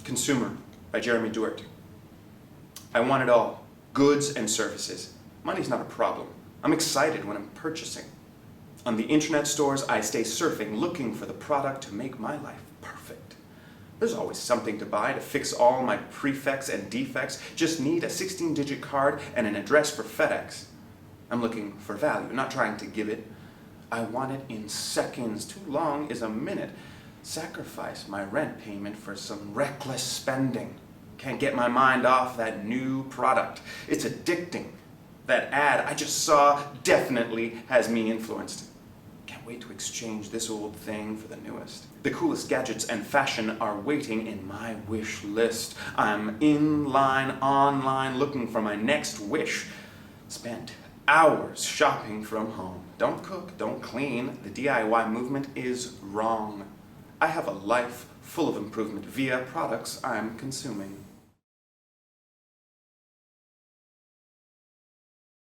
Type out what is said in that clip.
Consumer by Jeremy Duert. I want it all, goods and services. Money's not a problem. I'm excited when I'm purchasing. On the internet stores, I stay surfing, looking for the product to make my life perfect. There's always something to buy to fix all my prefects and defects. Just need a 16-digit card and an address for FedEx. I'm looking for value, not trying to give it. I want it in seconds. Too long is a minute. Sacrifice my rent payment for some reckless spending. Can't get my mind off that new product. It's addicting. That ad I just saw definitely has me influenced. Can't wait to exchange this old thing for the newest. The coolest gadgets and fashion are waiting in my wish list. I'm in line, online, looking for my next wish. Spent hours shopping from home. Don't cook, don't clean. The DIY movement is wrong. I have a life full of improvement via products I'm consuming.